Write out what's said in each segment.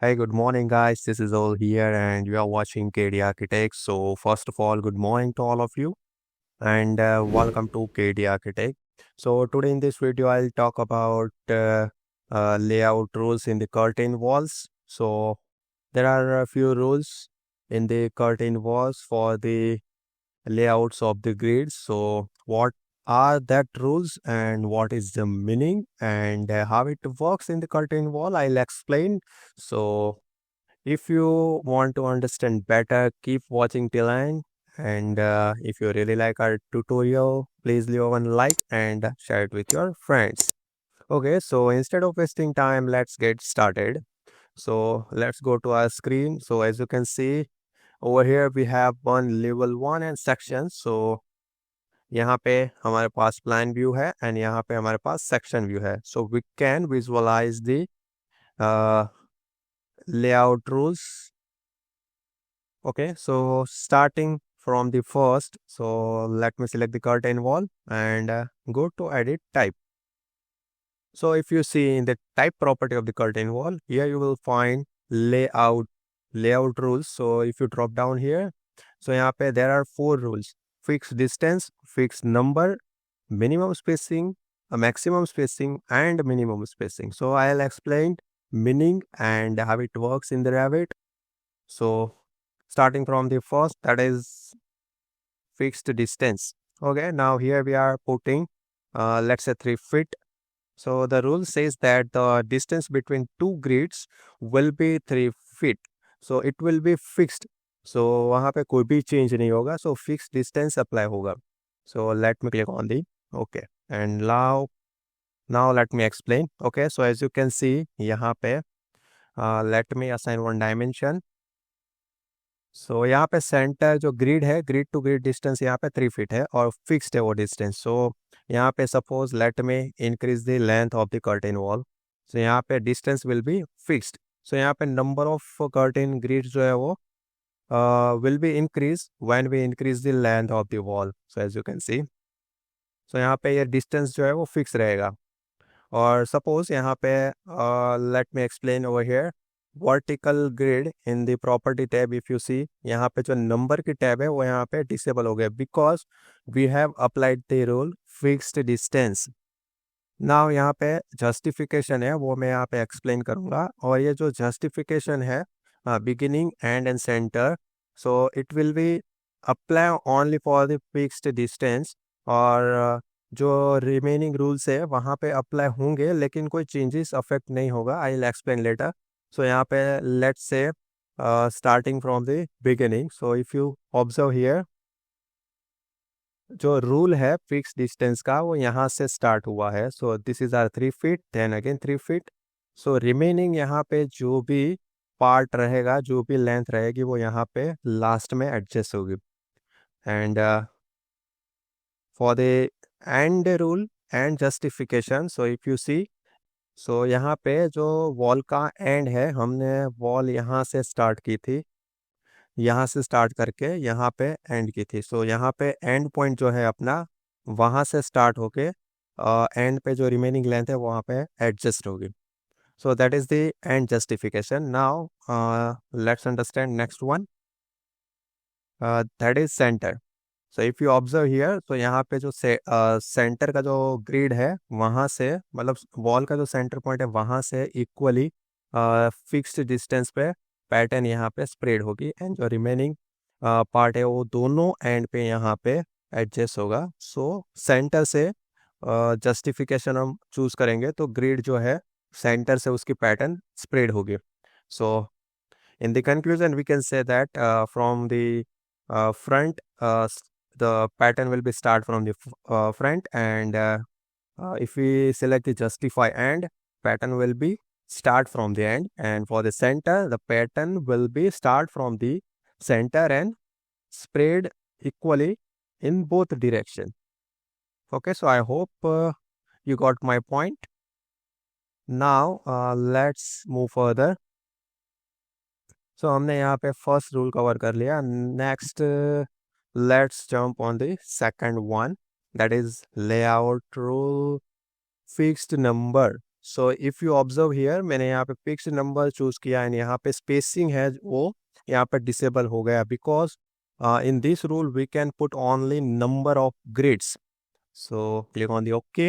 Hey, good morning, guys. This is all here, and you are watching KD Architect. So, first of all, good morning to all of you, and welcome to KD Architect. So, today in this video, I'll talk about layout rules in the curtain walls. So, there are a few rules in the curtain walls for the layouts of the grids. So, what are that rules and what is the meaning and how it works in the curtain wall? I'll explain. So, if you want to understand better, keep watching till end. And if you really like our tutorial, please leave one like and share it with your friends. Okay, so instead of wasting time, let's get started. So let's go to our screen. So as you can see over here, we have one level 1 and section. So यहाँ पे हमारे पास plan view है and यहाँ पे हमारे पास section view है. So we can visualize the uh, layout rules. Okay, so starting from the first, so let me select the curtain wall and go to edit type. So if you see in the type property of the curtain wall, here you will find layout rules. So if you drop down here, so यहाँ पे there are 4 rules: fixed distance, fixed number, minimum spacing, a maximum spacing, and minimum spacing. So I'll explain meaning and how it works in the Revit. So starting from the first, that is fixed distance. Okay, now here we are putting let's say 3 feet. So the rule says that the distance between two grids will be 3 feet. So it will be fixed. So वहाँ पे कोई भी change नहीं होगा. So fixed distance apply होगा. So let me click on the okay. And now let me explain. Okay, so as you can see यहाँ पे let me assign one dimension. सो यहाँ पे सेंटर जो ग्रिड है, ग्रिड टू ग्रिड डिस्टेंस यहाँ पे 3 feet है और फिक्स्ड है वो डिस्टेंस. सो यहाँ पे suppose let me increase the length of the curtain wall. So यहाँ पे distance will be fixed. So यहाँ पे नंबर ऑफ कर्टेन ग्रिड जो है वो will be increase when we increase the length of the wall. So as you can see, so यहाँ पे ये डिस्टेंस जो है वो फिक्स रहेगा. और सपोज यहाँ पे let me explain over here vertical grid in the property tab. If you see यहाँ पे जो नंबर की टैब है वो यहाँ पे डिसेबल हो गया because we have applied the rule fixed distance. Now यहाँ पे जस्टिफिकेशन है वो मैं यहाँ पे एक्सप्लेन करूँगा. और ये जो जस्टिफिकेशन है beginning and and centre, so it will be apply only for the fixed distance. और जो रिमेनिंग रूल्स है वहाँ पे अप्लाई होंगे लेकिन कोई चेंजेस अफेक्ट नहीं होगा. I will explain later. So यहाँ पे let's say starting from the beginning. So if you observe here, जो रूल है फिक्स डिस्टेंस का वो यहाँ से स्टार्ट हुआ है. So this is are 3 feet, then again 3 feet. So remaining यहाँ पे जो भी पार्ट रहेगा, जो भी लेंथ रहेगी वो यहाँ पे लास्ट में एडजस्ट होगी. And for the end rule and justification, so if you see, so यहाँ पे जो वॉल का एंड है, हमने वॉल यहाँ से स्टार्ट की थी, यहाँ से स्टार्ट करके यहाँ पे एंड की थी. सो यहाँ पे एंड पॉइंट जो है अपना वहाँ से स्टार्ट होके एंड पे जो रिमेनिंग लेंथ है वहाँ पे एडजस्ट होगी. सो that is the end justification. Now let's understand next one, that is centre. So if you observe here, तो यहाँ पे जो सेंटर का जो ग्रिड है वहाँ से, मतलब वॉल का जो सेंटर पॉइंट है वहाँ से इक्वली फिक्स्ड डिस्टेंस पे पैटर्न यहाँ पे स्प्रेड होगी. एंड जो रिमेनिंग पार्ट है वो दोनों एंड पे यहाँ पे एडजस्ट होगा. सो सेंटर से जस्टिफिकेशन हम चूज करेंगे तो ग्रिड जो है सेंटर से उसकी पैटर्न स्प्रेड होगी. सो in the conclusion, we can say that from the front, the pattern will be start from the front, and if we select the justify end, pattern will be start from the end, and for the center, the pattern will be start from the center and spread equally in both direction. Okay, so I hope you got my point. Now let's move further. सो हमने यहाँ पे first rule cover कर लिया. Next let's jump on the second one, that is layout rule fixed number. So if you observe here, मैंने यहाँ पे fix number choose किया and यहाँ पे स्पेसिंग है वो यहाँ पे डिसेबल हो गया because in this rule we can put only number of grids. So click on the OK,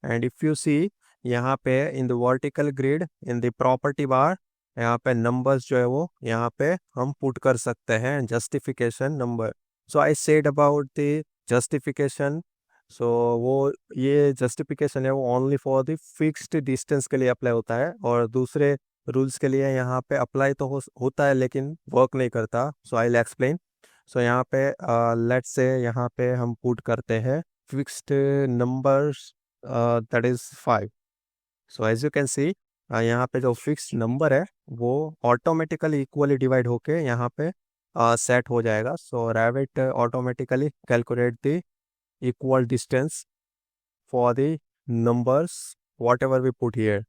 and if you see यहाँ पे in the vertical grid in the property bar, यहाँ पे numbers जो है वो यहाँ पे हम put कर सकते हैं justification number. So I said about the justification. So वो ये justification है वो only for the fixed distance के लिए अप्लाई होता है, और दूसरे रूल्स के लिए यहाँ पे अप्लाई तो होता है लेकिन वर्क नहीं करता. सो आई विल एक्सप्लेन. सो यहाँ पे लेट्स से यहाँ पे हम पुट करते हैं fixed numbers, that is 5. So as you can see यहाँ पे जो फिक्स्ड नंबर है वो ऑटोमेटिकली इक्वली डिवाइड होके यहाँ पे सेट हो जाएगा. So Revit automatically calculate the equal distance for the numbers whatever we put here.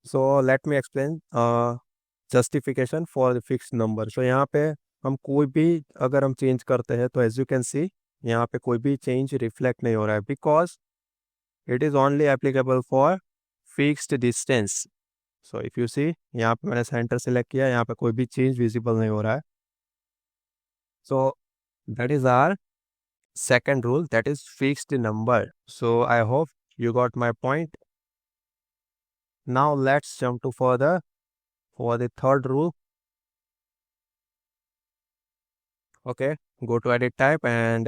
So let me explain justification for the fixed number. So यहाँ पे हम कोई भी अगर हम चेंज करते हैं तो एज यू कैन सी यहाँ पे कोई भी चेंज रिफ्लेक्ट नहीं हो रहा है because it is only applicable for fixed distance. So if you see यहाँ पे मैंने सेंटर सेलेक्ट किया, यहाँ पे कोई भी चेंज विजिबल नहीं हो रहा है. So that is our second rule, that is fixed number. So I hope you got my point. Now let's jump to further for the third rule. Okay, go to edit type, and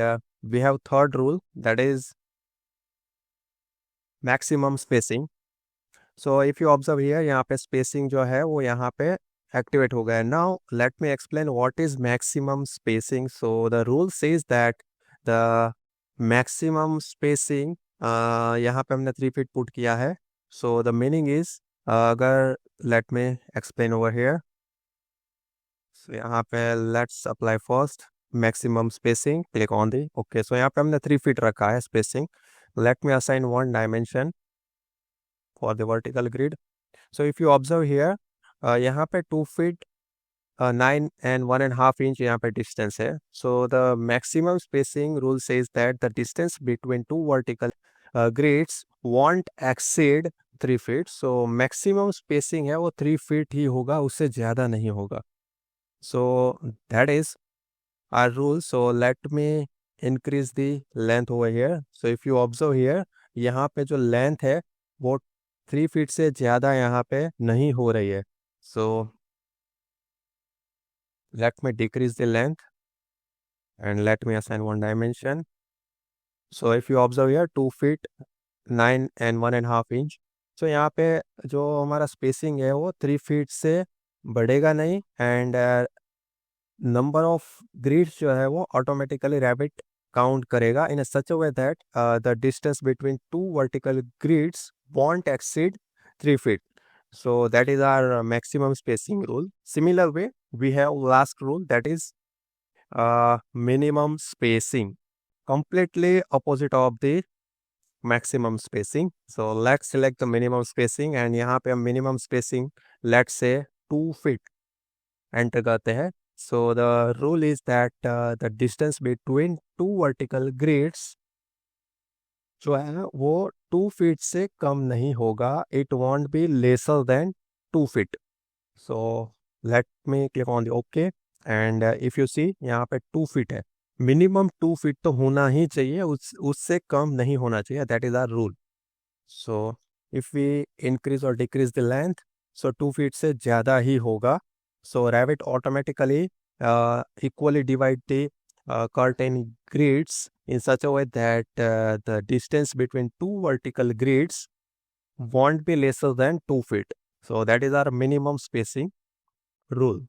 we have third rule, that is maximum spacing. So if you observe here, यहाँ पे spacing जो है वो यहाँ पे activate हो गया है. Now let me explain what is maximum spacing. So the rule says that the maximum spacing यहाँ पे हमने 3 feet पुट किया है. So the meaning is अगर let me explain over here. So यहाँ पे let's apply first maximum spacing, click on the OK. So यहाँ पे हमने 3 feet रखा है spacing. Let me assign one dimension for the vertical grid. So if you observe here, यहाँ पे 2 feet 9 and 1.5 inch यहाँ पे distance है. So the maximum spacing rule says that the distance between two vertical grids won't exceed 3 feet. So maximum spacing है वो 3 feet ही होगा, उससे ज़्यादा नहीं होगा. So that is our rule. So let me increase the length over here. So if you observe here, यहाँ पे जो length है वो 3 feet से ज़्यादा यहाँ पे नहीं हो रही है. So let me decrease the length and let me assign one dimension. So if you observe here 2 feet 9 and 1.5 inch. So यहाँ पे जो हमारा spacing है वो 3 feet से बढ़ेगा नहीं, and number of grids जो है वो automatically Revit count करेगा in a such a way that the distance between two vertical grids won't exceed 3 feet. So that is our maximum spacing rule. Similar way, we have last rule, that is minimum spacing. Completely opposite of the maximum spacing. So let's select the minimum spacing, and यहाँ पे हम minimum spacing let's say 2 feet enter करते हैं. So the rule is that the distance between two vertical grids जो है वो 2 feet से कम नहीं होगा. It won't be lesser than 2 feet. So let me click on the OK, and if you see यहाँ पे 2 feet है, minimum 2 feet तो होना ही चाहिए, उससे कम नहीं होना चाहिए. That is our rule. So if we increase or decrease the length, so 2 feet से ज़्यादा ही होगा. So Revit automatically equally divide the curtain grids in such a way that the distance between two vertical grids won't be lesser than 2 feet. So that is our minimum spacing rule.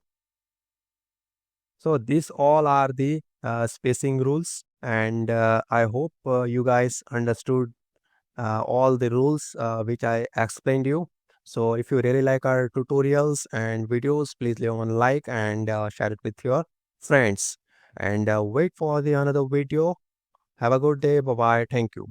So these all are the spacing rules, and I hope you guys understood all the rules which I explained you. So if you really like our tutorials and videos, please leave one like and share it with your friends, and wait for the another video. Have a good day. Bye bye. Thank you.